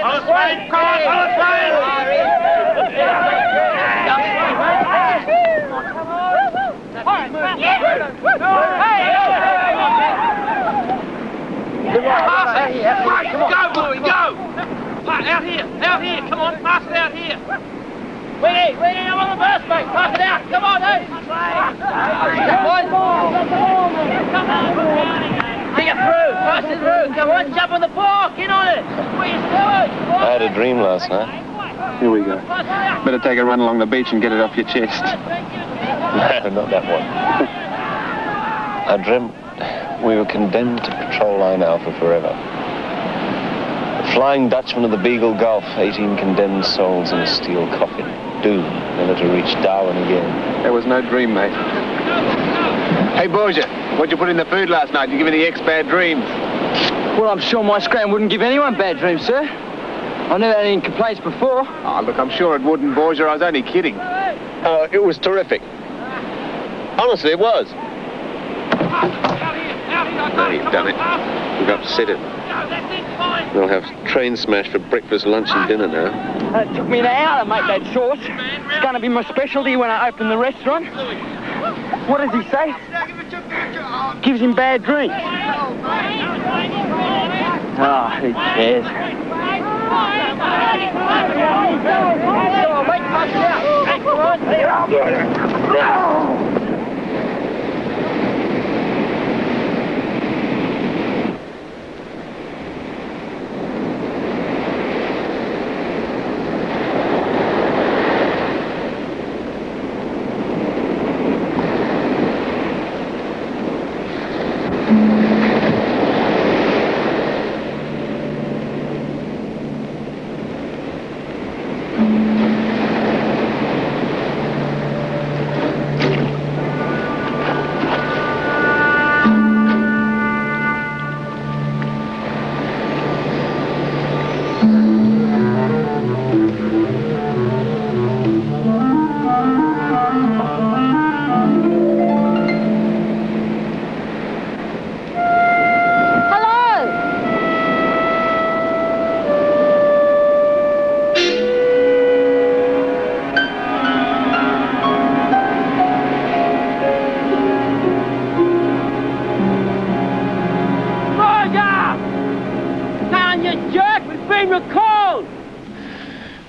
Go, boy, go! Out here, come on, pass it out here. Winnie, I'm on the bus, mate, pass it out, come on, eh? Come on, take it through, pass it through, come on, jump on the ball, get on it. What are you doing? I had a dream last night. Here we go. Better take a run along the beach and get it off your chest. No, not that one. I dreamt we were condemned to patrol line Alpha forever. The Flying Dutchman of the Beagle Gulf, 18 condemned souls in a steel coffin, doomed never to reach Darwin again. There was no dream, mate. Hey, Borgia, what'd you put in the food last night? You give any ex-bad dreams? Well, I'm sure my scram wouldn't give anyone bad dreams, sir. I never had any complaints before. Oh, look, I'm sure it wouldn't, Borgia. I was only kidding. Oh, it was terrific. Honestly, it was. No, you've done it. We've upset it. We'll have train smash for breakfast, lunch and dinner now. It took me an hour to make that sauce. It's going to be my specialty when I open the restaurant. What does he say? Gives him bad dreams. Oh, who cares?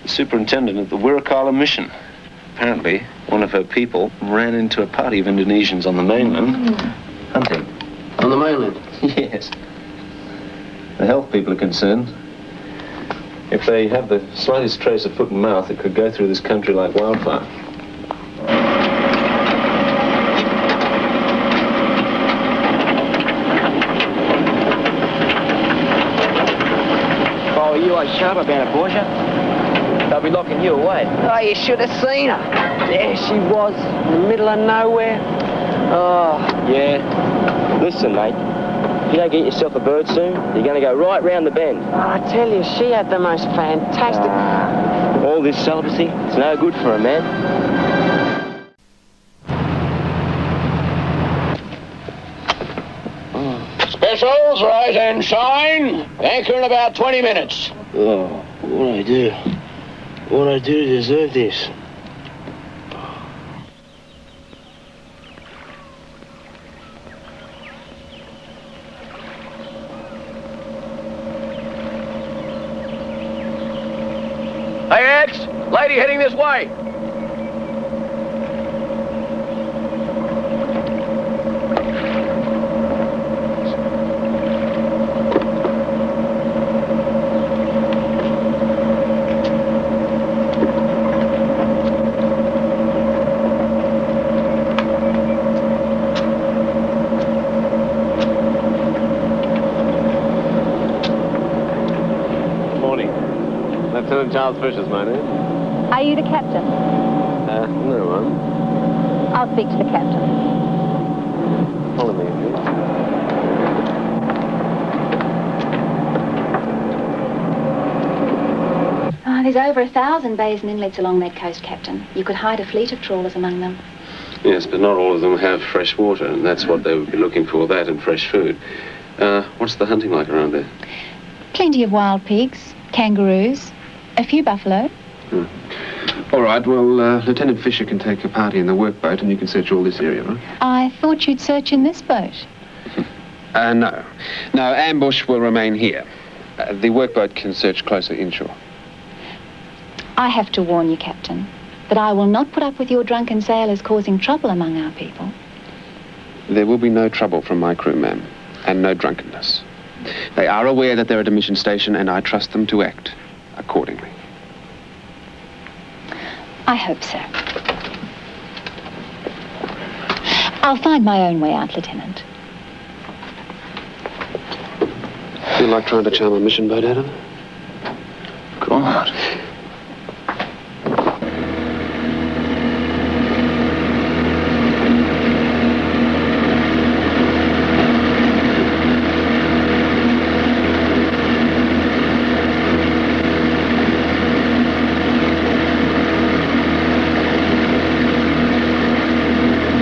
Superintendent at the Wirrkala mission. Apparently, one of her people ran into a party of Indonesians on the mainland, hunting. On the mainland? Yes. The health people are concerned. If they have the slightest trace of foot and mouth, it could go through this country like wildfire. Oh, you are sharp about it, Borgia. They'll be locking you away. Oh, you should have seen her. There she was, in the middle of nowhere. Oh, yeah. Listen, mate, if you don't get yourself a bird soon, you're going to go right round the bend. Oh, I tell you, she had the most fantastic... All this celibacy, it's no good for a man. Specials, rise and shine. Anchor in about 20 minutes. Oh, what'd I do? What'd I do to deserve this? Hey, X, lady heading this way. Lieutenant Charles Fisher's my name. Are you the captain? No, I'll speak to the captain. Follow me, please. Oh, there's over 1,000 bays and inlets along that coast, Captain. You could hide a fleet of trawlers among them. Yes, but not all of them have fresh water, and that's what they would be looking for, that and fresh food. What's the hunting like around there? Plenty of wild pigs, kangaroos, a few buffalo. All right, well, Lieutenant Fisher can take a party in the workboat and you can search all this area, right? I thought you'd search in this boat. No. No, ambush will remain here. The workboat can search closer inshore. I have to warn you, Captain, that I will not put up with your drunken sailors causing trouble among our people. There will be no trouble from my crew, ma'am, and no drunkenness. They are aware that they're at a mission station, and I trust them to act accordingly. I hope so. I'll find my own way out, Lieutenant. Feel like trying to charm a mission boat, Adam? God.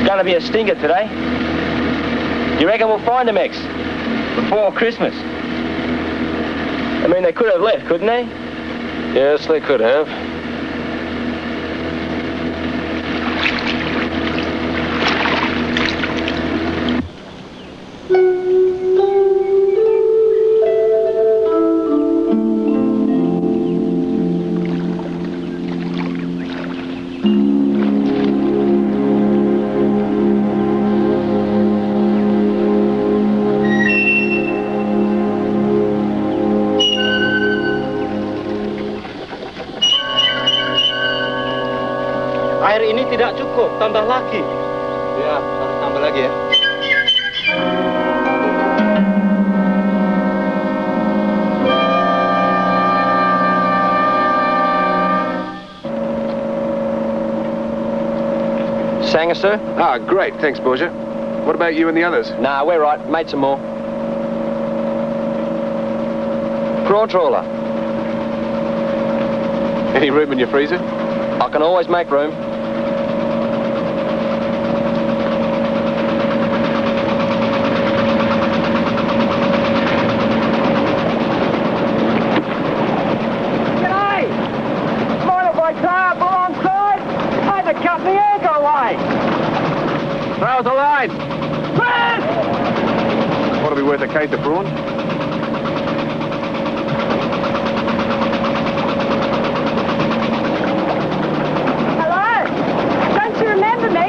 Gonna be a stinker today. You reckon we'll find them, X? Before Christmas? I mean, they could have left, couldn't they? Yes, they could have. Air ini tidak cukup, tambah lagi. Ya, harus tambah lagi ya. Sanger, sir? Ah, great. Thanks, Borgia. What about you and the others? Nah, we're right. Made some more. Prawn trawler. Any room in your freezer? I can always make room. Throw the line! What'll be worth a case of prawn? Hello? Don't you remember me?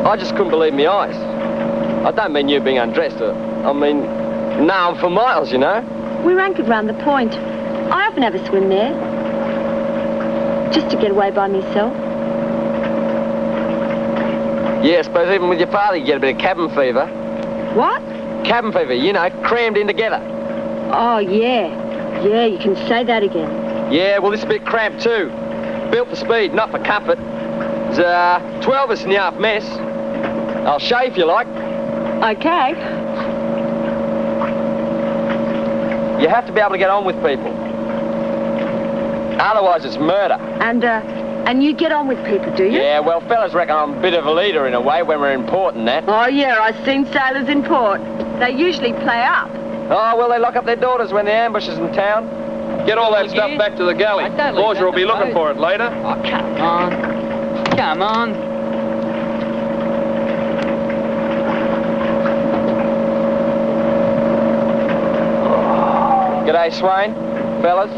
I just couldn't believe my eyes. I don't mean you being undressed. I mean, now for miles, you know. We're anchored round the point. I often have a swim there. Just to get away by myself. Yeah, I suppose even with your father you get a bit of cabin fever. What? Cabin fever, you know, crammed in together. Oh, yeah. Yeah, you can say that again. Yeah, well, this is a bit cramped too. Built for speed, not for comfort. There's 12 of us in the aft mess. I'll show you if you like. Okay. You have to be able to get on with people. Otherwise, it's murder. And you get on with people, do you? Yeah, well, fellas reckon I'm a bit of a leader in a way when we're in port and that. Oh, yeah, I've seen sailors in port. They usually play up. Oh, well, they lock up their daughters when the ambush is in town. Get all that stuff back to the galley. Borgia will be looking for it later. Oh, come on. Come on. G'day, Swain. Fellas.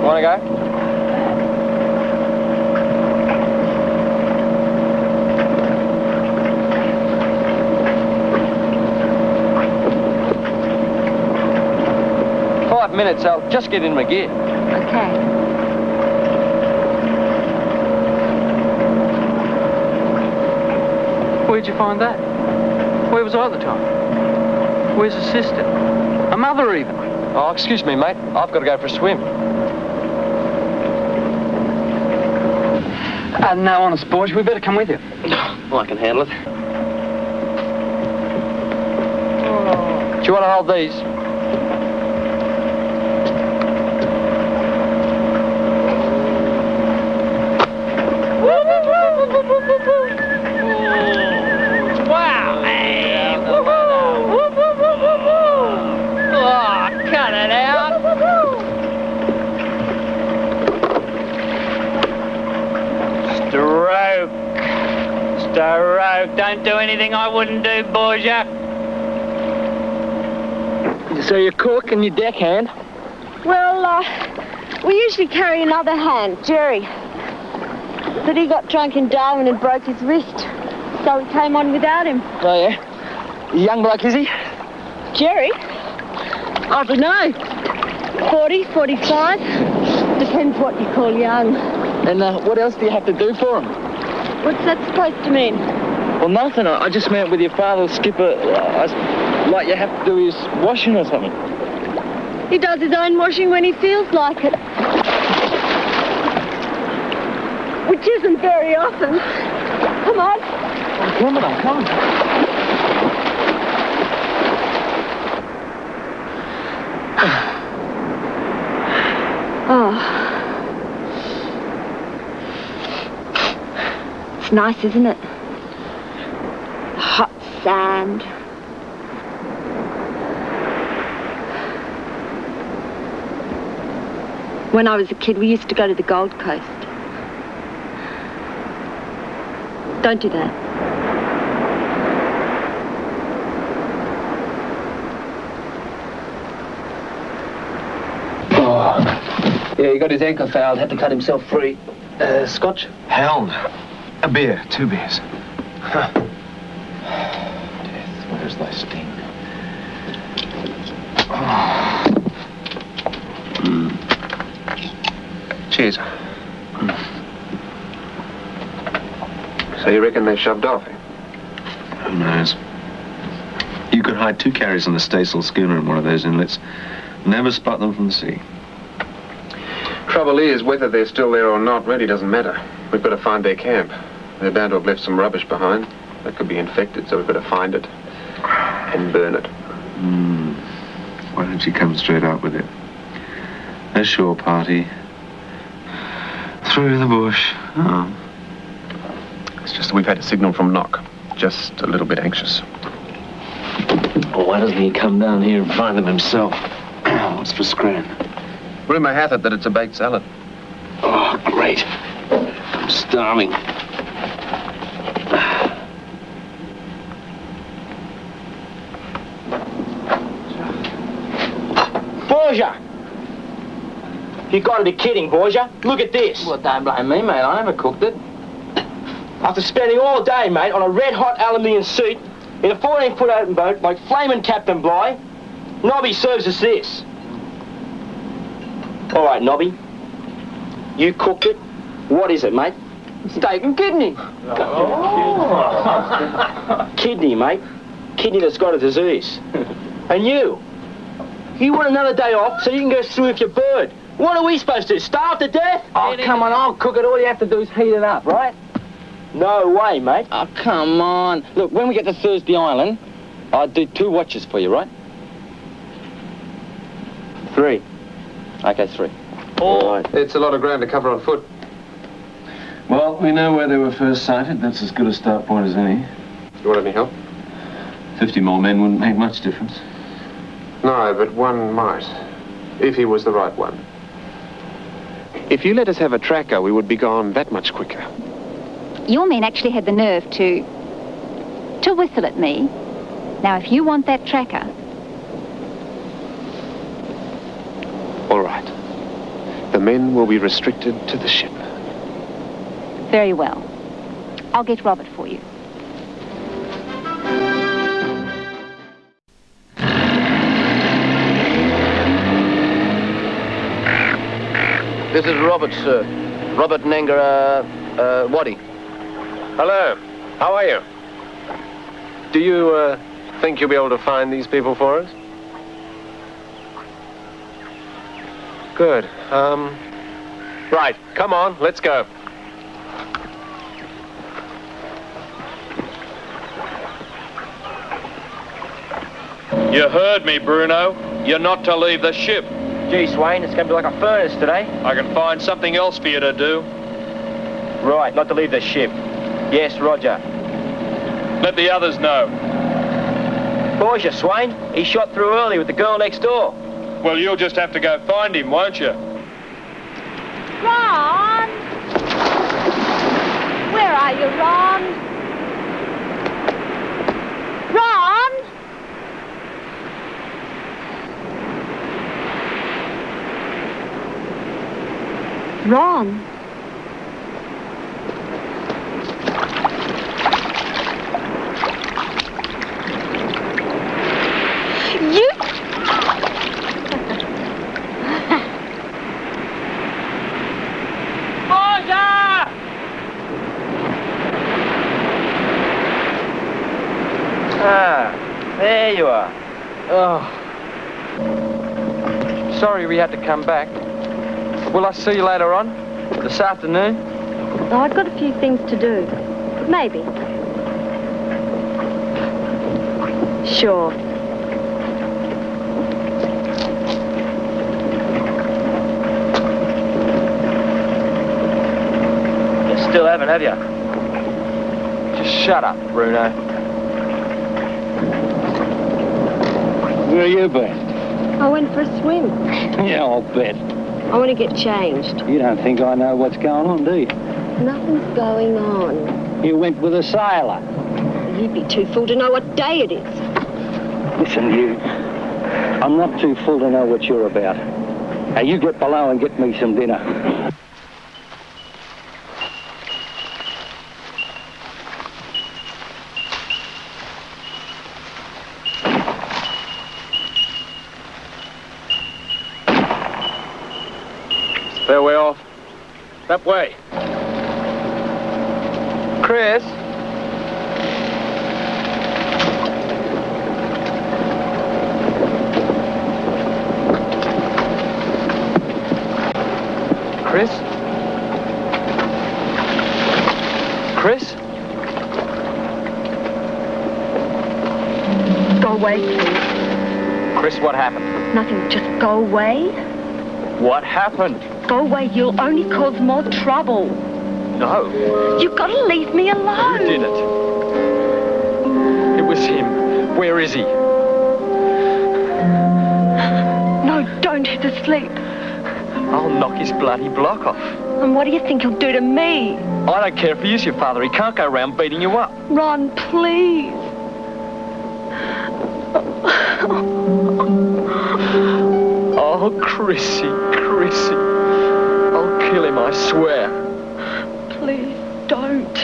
Want to go? Minutes, I'll just get in my gear. Okay. Where'd you find that? Where was I at the time? Where's the sister? A mother, even? Oh, excuse me, mate. I've got to go for a swim. No, honest, Borgia, we better come with you. Well, I can handle it. Do you want to hold these? Wow! Hey! Oh, cut it out! Stroke. Don't do anything I wouldn't do, Borgia. So you're cook and your deckhand? Well, we usually carry another hand, Jerry. But he got drunk in Darwin and broke his wrist. So we came on without him. Oh, yeah? Young bloke, is he? Jerry? I don't know. 40, 45. Depends what you call young. And what else do you have to do for him? What's that supposed to mean? Well, nothing. I just meant with your father's skipper, like you have to do his washing or something. He does his own washing when he feels like it. Which isn't very often. Come on. I'm coming. Oh. It's nice, isn't it? Hot sand. When I was a kid, we used to go to the Gold Coast. Don't do that. Oh, yeah, he got his ankle fouled, had to cut himself free. Scotch? Hell no. A beer, 2 beers. Huh. Death, where's thy sting? Oh. Cheers. So you reckon they shoved off, eh? Who knows? You could hide 2 carriers on the staysail schooner in one of those inlets. Never spot them from the sea. Trouble is, whether they're still there or not really doesn't matter. We've got to find their camp. They're bound to have left some rubbish behind. That could be infected, so we've got to find it and burn it. Why don't you come straight out with it? A shore party. Through the bush. Oh. It's just that we've had a signal from Knock. Just a little bit anxious. Well, why doesn't he come down here and find them himself? What's for Scran? Rumour hath it that it's a baked salad. Oh, great. I'm starving. Borgia! You gotta be kidding, Borgia. Look at this. Well, don't blame me, mate. I never cooked it. After spending all day, mate, on a red-hot aluminium seat in a 14-foot open boat like flaming Captain Bligh, Nobby serves us this. All right, Nobby. You cooked it. What is it, mate? Steak and kidney. Kidney, mate. Kidney that's got a disease. And you want another day off so you can go through with your bird. What are we supposed to do, starve to death? Oh, come on, I'll cook it. All you have to do is heat it up, right? No way, mate. Oh, come on. Look, when we get to Thursday Island, I'll do 2 watches for you, right? 3. Okay, 3. All right. It's a lot of ground to cover on foot. Well, we know where they were first sighted. That's as good a start point as any. You want any help? 50 more men wouldn't make much difference. No, but one might. If he was the right one. If you let us have a tracker, we would be gone that much quicker. Your men actually had the nerve to whistle at me. Now, if you want that tracker... All right. The men will be restricted to the ship. Very well. I'll get Robert for you. This is Robert, sir. Robert Nangara, Wadi. Hello. How are you? Do you, think you'll be able to find these people for us? Good. Right. Come on. Let's go. You heard me, Bruno. You're not to leave the ship. Gee, Swain, it's going to be like a furnace today. I can find something else for you to do. Right, not to leave the ship. Yes, Roger. Let the others know. Borgia, Swain. He shot through early with the girl next door. Well, you'll just have to go find him, won't you? Ron! Where are you, Ron? Ron! Ron. You... Borgia! Ah, there you are. Oh. Sorry we had to come back. Will I see you later on? This afternoon? Oh, I've got a few things to do. Maybe. Sure. You still haven't, have you? Just shut up, Bruno. Where you been? I went for a swim. Yeah, I'll bet. I want to get changed. You don't think I know what's going on, do you? Nothing's going on. You went with a sailor. You'd be too full to know what day it is. Listen, you. I'm not too full to know what you're about. Now, you get below and get me some dinner. Fair way off. That way. Chris? Chris? Chris? Go away, please. Chris, what happened? Nothing, just go away. What happened? Go away, you'll only cause more trouble. No. You've got to leave me alone. Who did it? It was him. Where is he? No, don't hit asleep. I'll knock his bloody block off. And what do you think he'll do to me? I don't care if he is your father. He can't go around beating you up. Ron, please. Oh, Chrissy, Chrissy. I'll kill him, I swear. Please, don't.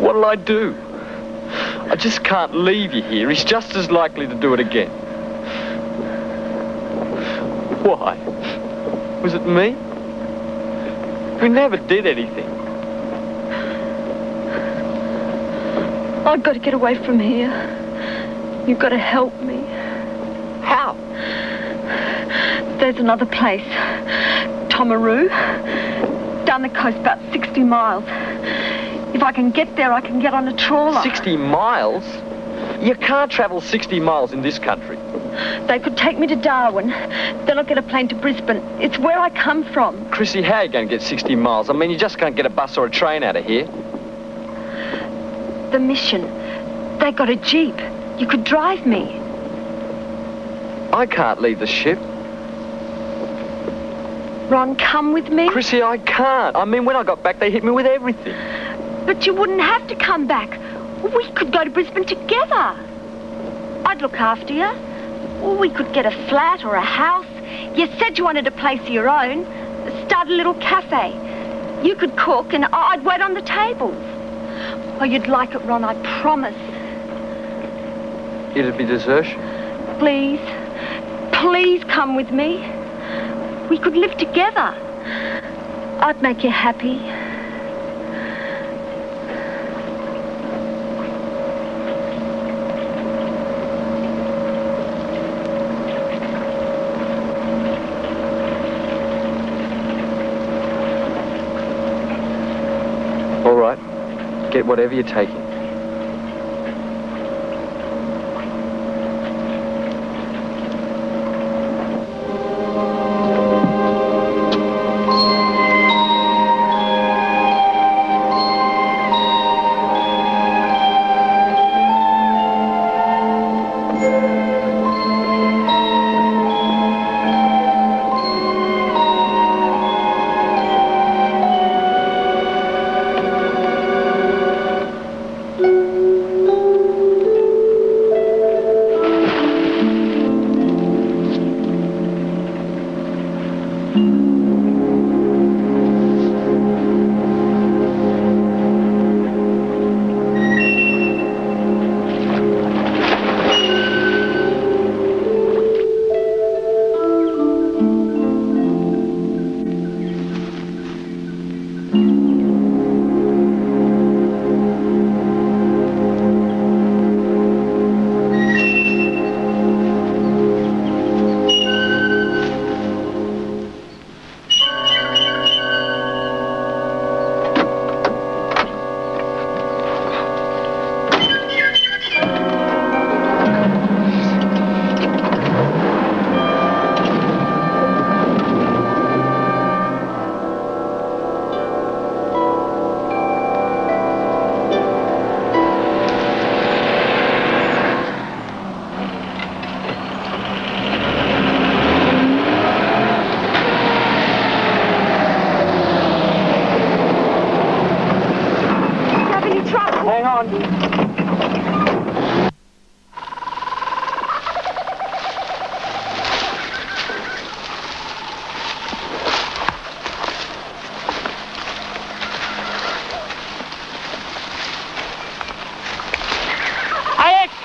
What'll I do? I just can't leave you here. He's just as likely to do it again. Why? Was it me? We never did anything. I've got to get away from here. You've got to help me. How? There's another place. Tomaroo. Down the coast, about 60 miles. If I can get there, I can get on a trawler. 60 miles? You can't travel 60 miles in this country. They could take me to Darwin. Then I'll get a plane to Brisbane. It's where I come from. Chrissy, how are you going to get 60 miles? I mean, you just can't get a bus or a train out of here. The mission. They got a jeep. You could drive me. I can't leave the ship. Ron, come with me. Chrissy, I can't. I mean, when I got back, they hit me with everything. But you wouldn't have to come back. We could go to Brisbane together. I'd look after you. Or we could get a flat or a house. You said you wanted a place of your own. Start a little cafe. You could cook and I'd wait on the tables. Oh, you'd like it, Ron, I promise. It'd be desertion. Please. Please come with me. We could live together. I'd make you happy. All right. Get whatever you're taking.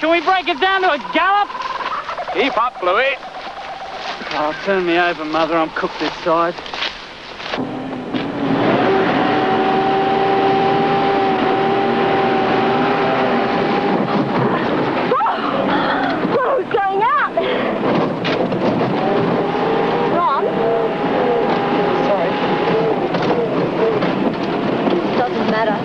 Can we break it down to a gallop? Keep up, Louis. Oh, turn me over, Mother. I'm cooked this side. Who's going out? Ron? Sorry. Doesn't matter.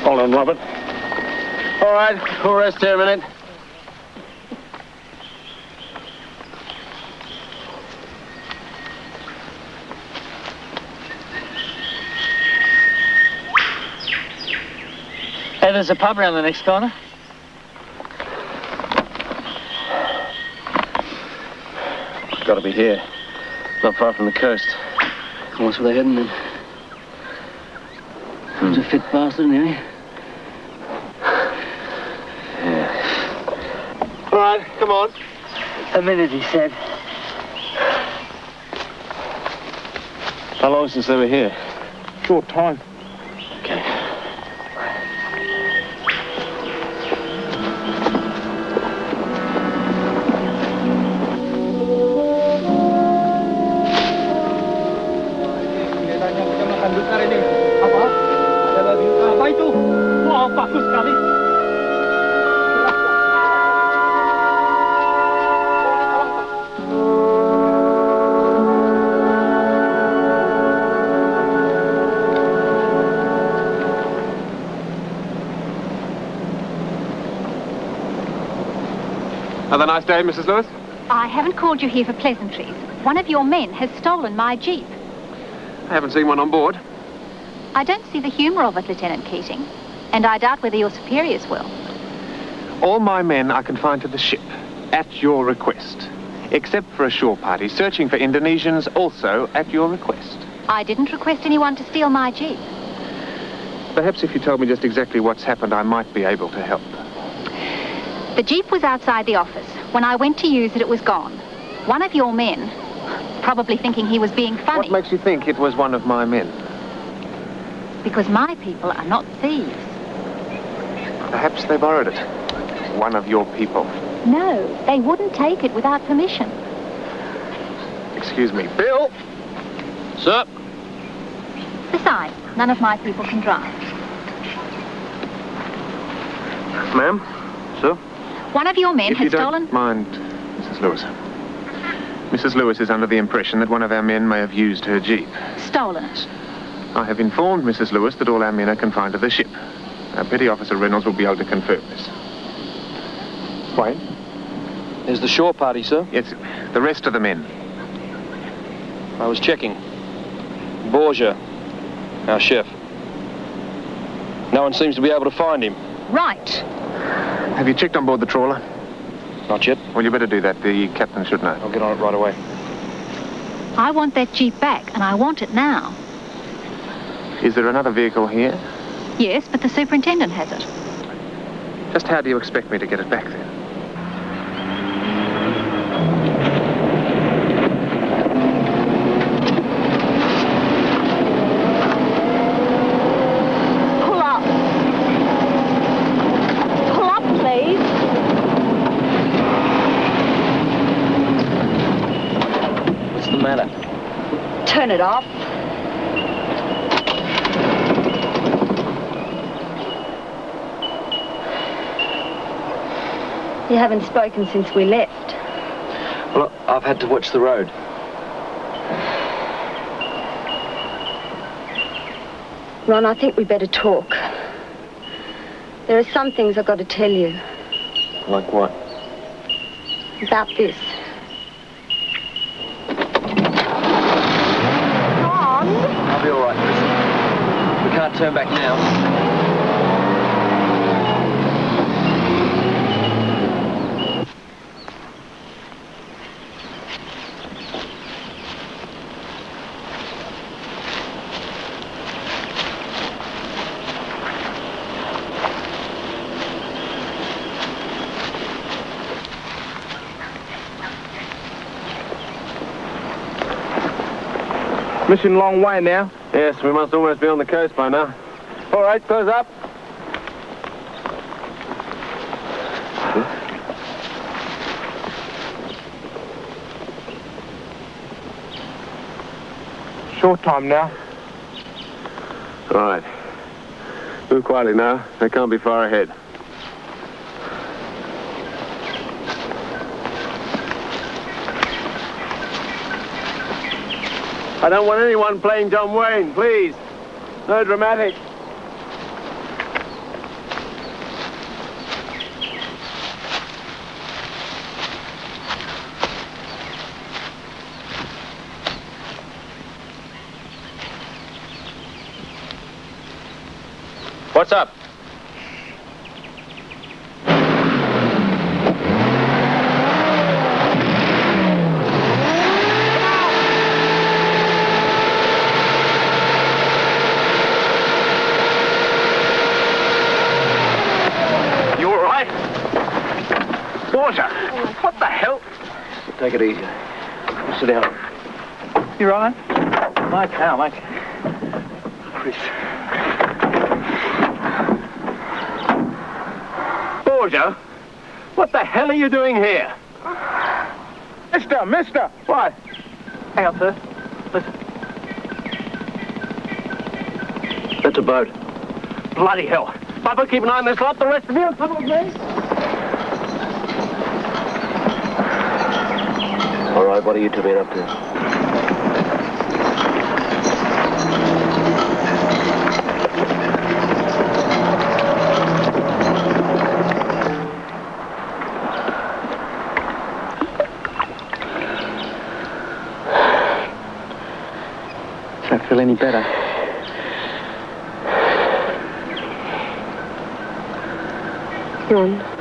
Hold on, Robert. All right, we'll rest here a minute. Hey, there's a pub around the next corner. Got to be here. Not far from the coast. What's where they're heading then? He's a fit bastard, isn't he? All right, come on. A minute, he said. How long since they were here? Short time. Okay. Apa itu? Marcus, Scully. Have a nice day, Mrs. Lewis. I haven't called you here for pleasantries. One of your men has stolen my jeep. I haven't seen one on board. I don't see the humour of it, Lieutenant Keating. And I doubt whether your superiors will. All my men are confined to the ship, at your request. Except for a shore party searching for Indonesians, also at your request. I didn't request anyone to steal my jeep. Perhaps if you told me just exactly what's happened, I might be able to help. The jeep was outside the office. When I went to use it, it was gone. One of your men, probably thinking he was being funny. What makes you think it was one of my men? Because my people are not thieves. Perhaps they borrowed it. One of your people. No, they wouldn't take it without permission. Excuse me. Bill! Sir? Besides, none of my people can drive. Ma'am? Sir? One of your men has stolen... If you don't mind, Mrs. Lewis. Mrs. Lewis is under the impression that one of our men may have used her jeep. Stolen it. I have informed Mrs. Lewis that all our men are confined to the ship. Our Petty Officer Reynolds will be able to confirm this. Wayne? There's the shore party, sir. Yes, the rest of the men. I was checking. Borgia, our chef. No one seems to be able to find him. Right. Have you checked on board the trawler? Not yet. Well, you better do that. The captain should know. I'll get on it right away. I want that jeep back, and I want it now. Is there another vehicle here? Yes, but the superintendent has it. Just how do you expect me to get it back then? Pull up. Pull up, please. What's the matter? Turn it off. You haven't spoken since we left. Well, I've had to watch the road. Ron, I think we better talk. There are some things I've got to tell you. Like what? About this. Ron! I'll be all right, listen. We can't turn back now. Mission long way now. Yes, we must almost be on the coast by now. All right, close up. Short time now. All right. Move quietly now. They can't be far ahead. I don't want anyone playing John Wayne, please. No dramatic. What's up? Borgia, what the hell? Take it easy. Sit down. You right? Mike, how, Mike? Chris. Borgia, what the hell are you doing here? Mister! What? Hang on, sir. Listen. That's a boat. Bloody hell. Papa, keep an eye on this lot. The rest of you, come on, please. All right, what are you two been up to? Don't feel any better. Ron.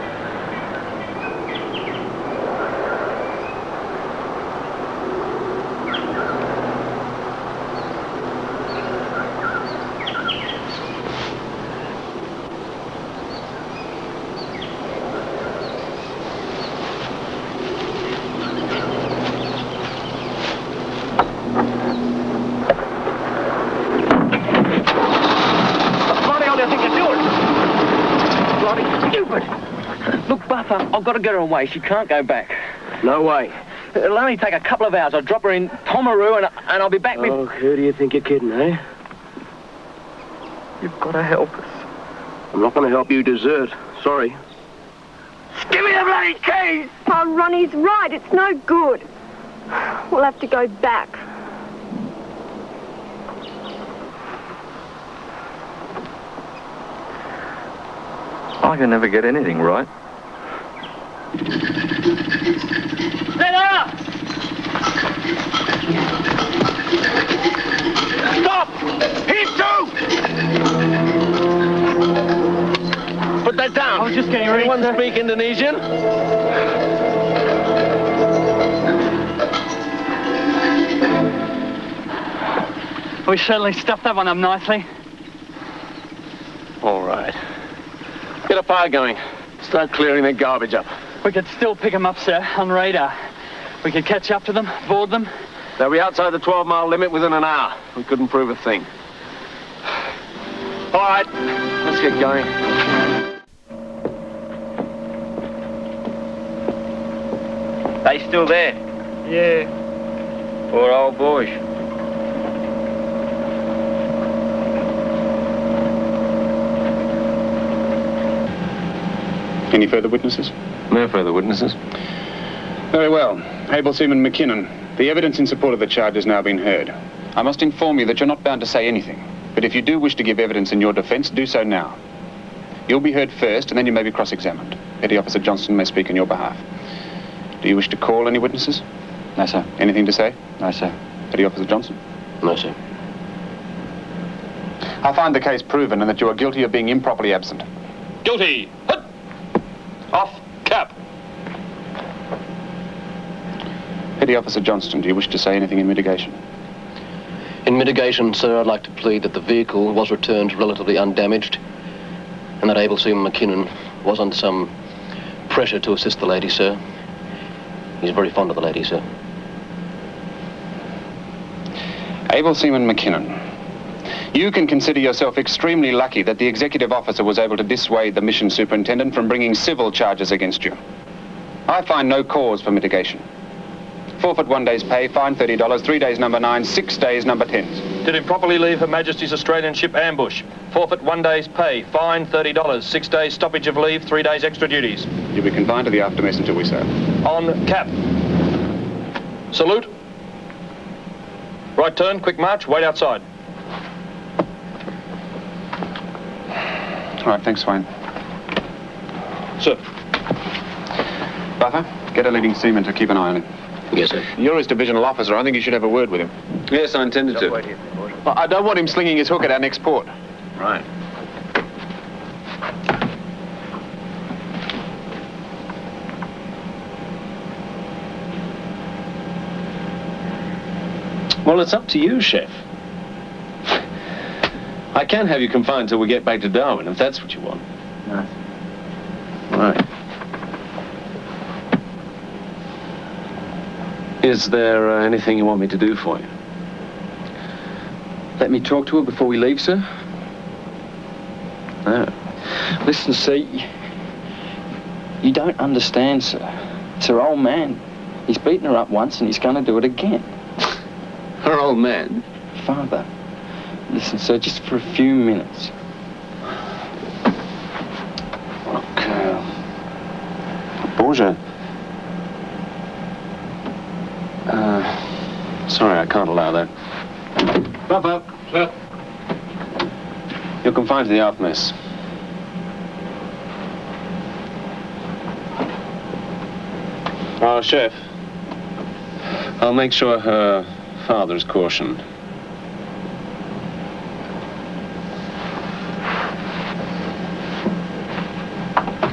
I've got to get her away. She can't go back. No way. It'll only take a couple of hours. I'll drop her in Tomaroo and I'll be back with... Oh, who do you think you're kidding, eh? You've got to help us. I'm not going to help you desert. Sorry. Give me the bloody keys! Oh, Ronnie's right. It's no good. We'll have to go back. I can never get anything right. Stella! Stop! Hit two! Put that down. I was just getting ready. Anyone speak Indonesian? We certainly stuffed that one up nicely. All right. Get a fire going. Start clearing the garbage up. We could still pick them up, sir, on radar. We could catch up to them, board them. They'll be outside the 12-mile limit within an hour. We couldn't prove a thing. All right, let's get going. They still there? Yeah. Poor old boys. Any further witnesses? No further witnesses. Very well. Able Seaman McKinnon, the evidence in support of the charge has now been heard. I must inform you that you're not bound to say anything, but if you do wish to give evidence in your defence, do so now. You'll be heard first, and then you may be cross-examined. Petty Officer Johnston may speak in your behalf. Do you wish to call any witnesses? No, sir. Anything to say? No, sir. Petty Officer Johnson? No, sir. I find the case proven and that you are guilty of being improperly absent. Guilty. Hut. Off cap. Petty Officer Johnston, do you wish to say anything in mitigation? In mitigation, sir, I'd like to plead that the vehicle was returned relatively undamaged and that Able Seaman McKinnon was under some pressure to assist the lady, sir. He's very fond of the lady, sir. Able Seaman McKinnon, you can consider yourself extremely lucky that the executive officer was able to dissuade the mission superintendent from bringing civil charges against you. I find no cause for mitigation. Forfeit 1 day's pay, fine $30, 3 days number 9, 6 days number 10s. Did improperly leave Her Majesty's Australian ship ambush. Forfeit 1 day's pay, fine $30, 6 days stoppage of leave, 3 days extra duties. You'll be confined to the aftermess until we sail. On cap. Salute. Right turn, quick march, wait outside. All right, thanks, Swain. Sir. Buffer, get a leading seaman to keep an eye on him. Yes, sir. You're his divisional officer. I think you should have a word with him. Yes, I intended to. Well, I don't want him slinging his hook at our next port. Right. Well, it's up to you, Chef. I can have you confined till we get back to Darwin, if that's what you want. No. Right. Is there anything you want me to do for you? Let me talk to her before we leave, sir. No. Listen, see, you don't understand, sir. It's her old man. He's beaten her up once and he's going to do it again. Her old man? Father, listen, sir, just for a few minutes. Borgia. Sorry, I can't allow that. Up. Sir. You're confined to the aft mess. Oh, Chef. I'll make sure her father is cautioned.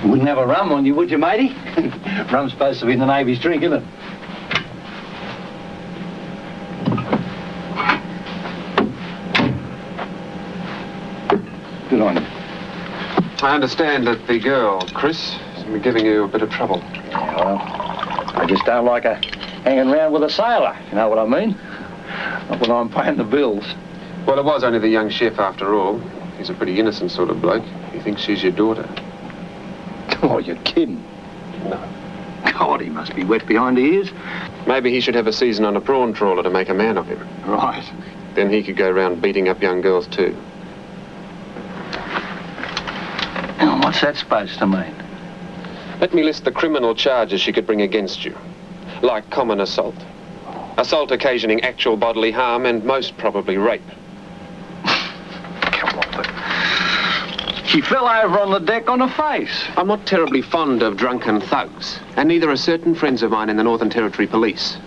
You wouldn't have a rum on you, would you, matey? Rum's supposed to be the Navy's drink, isn't it? Good on you. I understand that the girl, Chris, has been giving you a bit of trouble. Yeah, well, I just don't like her hanging around with a sailor, you know what I mean? Not when I'm paying the bills. Well, it was only the young chef after all. He's a pretty innocent sort of bloke. He thinks she's your daughter. Oh, you're kidding. No. God, he must be wet behind the ears. Maybe he should have a season on a prawn trawler to make a man of him. Right. Then he could go around beating up young girls too. Now, what's that supposed to mean? Let me list the criminal charges she could bring against you. Like common assault. Assault occasioning actual bodily harm and most probably rape. Come on, but... She fell over on the deck on her face. I'm not terribly fond of drunken thugs, and neither are certain friends of mine in the Northern Territory Police.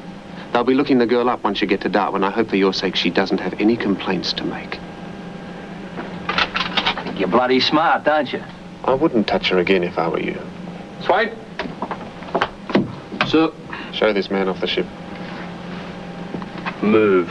They'll be looking the girl up once you get to Darwin. I hope for your sake she doesn't have any complaints to make. Think you're bloody smart, don't you? I wouldn't touch her again if I were you. Swain? Sir. Show this man off the ship. Move.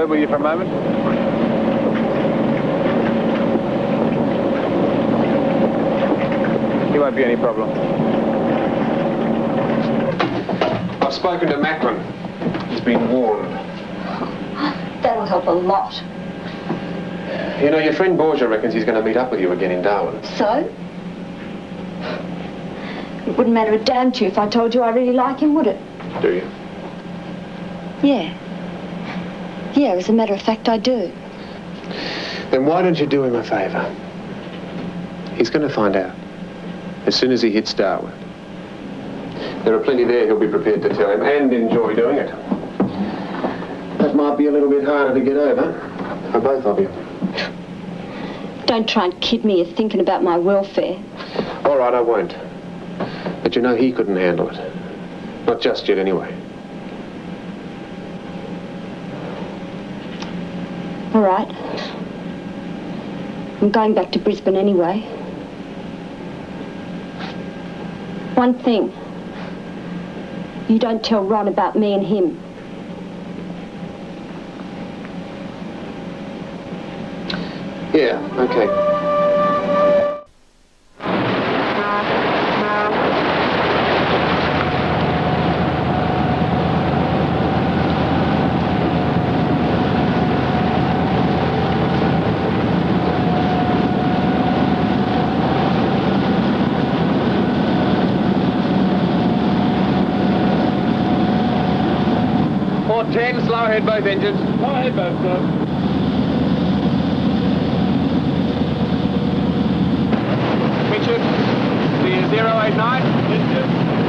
Will you for a moment? He won't be any problem. I've spoken to Macklin. He's been warned. That'll help a lot. You know, your friend Borgia reckons he's going to meet up with you again in Darwin. So? It wouldn't matter a damn to you if I told you I really like him, would it? Do you? Yeah. Yeah, as a matter of fact, I do. Then why don't you do him a favour? He's going to find out as soon as he hits Darwin. There are plenty there he'll be prepared to tell him and enjoy doing it. That might be a little bit harder to get over for both of you. Don't try and kid me. You're thinking about my welfare. All right, I won't. But you know he couldn't handle it. Not just yet, anyway. All right. I'm going back to Brisbane anyway. One thing. You don't tell Ron about me and him. Yeah, okay. Slow ahead both engines. Slow ahead both, sir. Richard, the 089. Richard,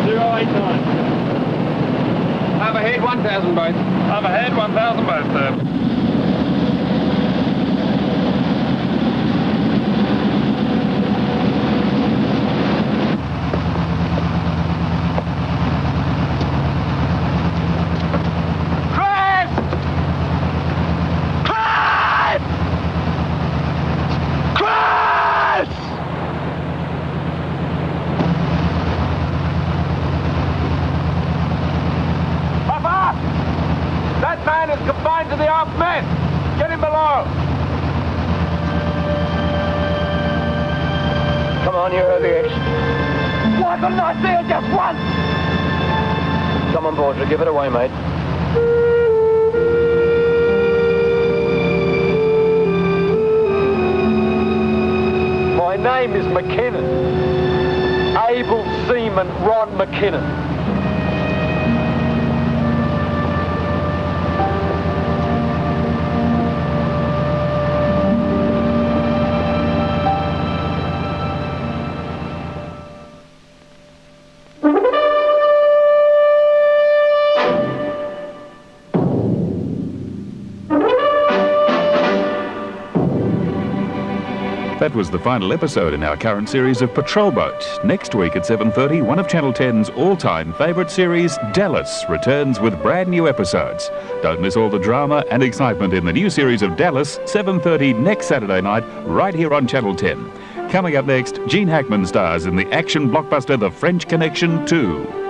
089. Overhead 1,000 both. Overhead 1,000 both, sir. Why couldn't I see it just once? Come on, Borgia, give it away, mate. My name is McKinnon. Able Seaman Ron McKinnon. That was the final episode in our current series of Patrol Boat. Next week at 7:30, one of Channel 10's all-time favourite series, Dallas, returns with brand new episodes. Don't miss all the drama and excitement in the new series of Dallas, 7:30 next Saturday night, right here on Channel 10. Coming up next, Gene Hackman stars in the action blockbuster The French Connection 2.